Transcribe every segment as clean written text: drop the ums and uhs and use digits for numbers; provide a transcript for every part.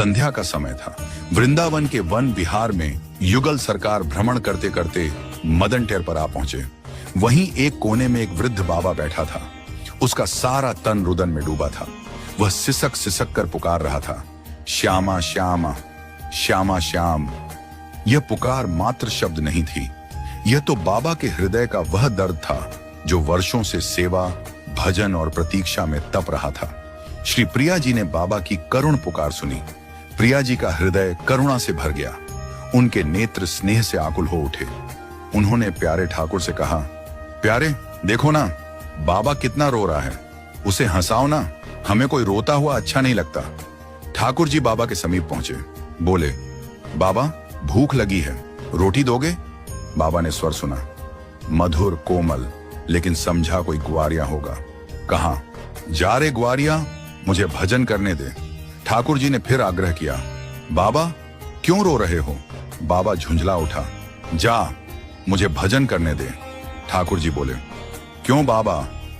संध्या का समय था। वृंदावन के वन विहार में युगल सरकार भ्रमण करते करते मदन टेर पर आ पहुंचे। वहीं एक कोने में एक वृद्ध बाबा बैठा था। उसका सारा तन रुदन में डूबा था। वह सिसक सिसक कर पुकार रहा था, श्यामा श्यामा, श्यामा श्याम। यह पुकार मात्र शब्द नहीं थी, यह तो बाबा के हृदय का वह दर्द था जो वर्षों से सेवा, भजन और प्रतीक्षा में तप रहा था। श्री प्रिया जी ने बाबा की करुण पुकार सुनी। प्रिया जी का हृदय करुणा से भर गया। उनके नेत्र स्नेह से आकुल हो उठे। उन्होंने प्यारे ठाकुर से कहा, प्यारे देखो ना, बाबा कितना रो रहा है, उसे हंसाओ ना, हमें कोई रोता हुआ अच्छा नहीं लगता। ठाकुर जी बाबा के समीप पहुंचे, बोले, बाबा भूख लगी है, रोटी दोगे? बाबा ने स्वर सुना, मधुर कोमल, लेकिन समझा कोई ग्वारिया होगा। कहा, जा रे ग्वारिया, मुझे भजन करने दे। ठाकुर जी ने फिर आग्रह किया, बाबा क्यों रो रहे हो? बाबा झुंझला उठा, जा मुझे भजन करने दे। ठाकुर जी बोले, क्यों बाबा,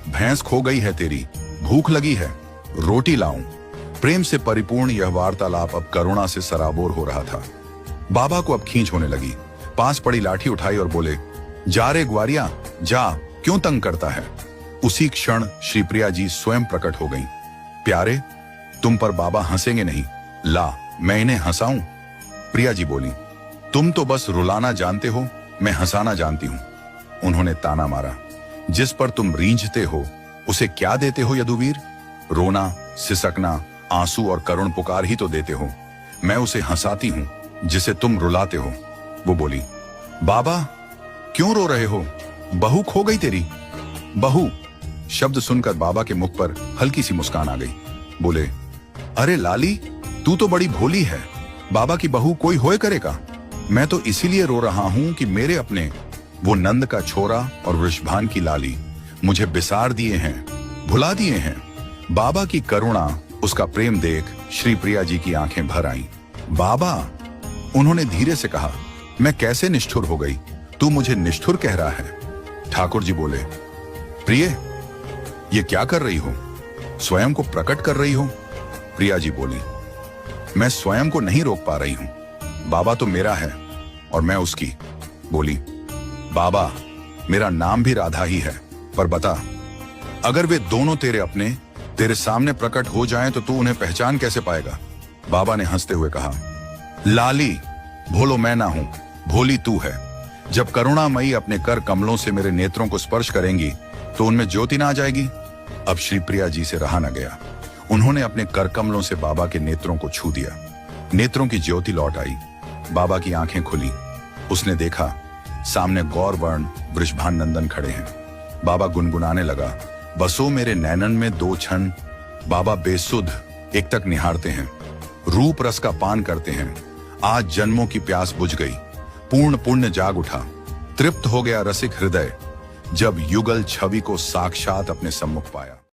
भैंस खो गई है तेरी, भूख लगी है, रोटी लाऊं? प्रेम से परिपूर्ण यह वार्तालाप अब करुणा से सराबोर हो रहा था। बाबा को अब खींच होने लगी। पास पड़ी लाठी उठाई और बोले, जा रे ग्वारिया, जा, क्यों तंग करता है? उसी क्षण श्री प्रिया जी स्वयं प्रकट हो गईं। प्यारे, तुम पर बाबा हंसेंगे नहीं, ला मैं इन्हें हंसाऊं। प्रिया जी बोली, तुम तो बस रुलाना जानते हो, मैं हंसाना जानती हूं। उन्होंने ताना मारा, जिस पर तुम रींझते हो उसे क्या देते हो यदुवीर? रोना, सिसकना, आंसू और करुण पुकार ही तो देते हो। मैं उसे हंसाती हूं जिसे तुम रुलाते हो। वो बोली, बाबा क्यों रो रहे हो? बहू खो गई तेरी? बहू शब्द सुनकर बाबा के मुख पर हल्की सी मुस्कान आ गई। बोले, अरे लाली, तू तो बड़ी भोली है, बाबा की बहू कोई होए करेगा। मैं तो इसीलिए रो रहा हूं कि मेरे अपने, वो नंद का छोरा और वृषभान की लाली मुझे बिसार दिए हैं, भुला दिए हैं। बाबा की करुणा, उसका प्रेम देख श्री प्रिया जी की आंखें भर आईं। बाबा, उन्होंने धीरे से कहा, मैं कैसे निष्ठुर हो गई? तू मुझे निष्ठुर कह रहा है? ठाकुर जी बोले, प्रिय ये क्या कर रही हो? स्वयं को प्रकट कर रही हो? प्रिया जी बोली, मैं स्वयं को नहीं रोक पा रही हूं, बाबा तो मेरा है और मैं उसकी। बोली, बाबा मेरा नाम भी राधा ही है, पर बता, अगर वे दोनों तेरे अपने तेरे सामने प्रकट हो जाएं तो तू उन्हें पहचान कैसे पाएगा? बाबा ने हंसते हुए कहा, लाली भोलो मैं ना हूं, भोली तू है। जब करुणामयी अपने कर कमलों से मेरे नेत्रों को स्पर्श करेंगी तो उनमें ज्योति ना आ जाएगी? अब श्री प्रिया जी से रहा न गया। उन्होंने अपने कर कमलों से बाबा के नेत्रों को छू दिया। नेत्रों की ज्योति लौट आई। बाबा की आंखें खुली। उसने देखा, सामने गौर वर्ण वृषभान नंदन खड़े हैं। बाबा गुनगुनाने लगा, बसो मेरे नैनन में दो क्षण। बाबा बेसुध एक तक निहारते हैं, रूप रस का पान करते हैं। आज जन्मों की प्यास बुझ गई, पूर्ण पुण्य जाग उठा, तृप्त हो गया रसिक हृदय, जब युगल छवि को साक्षात अपने सम्मुख पाया।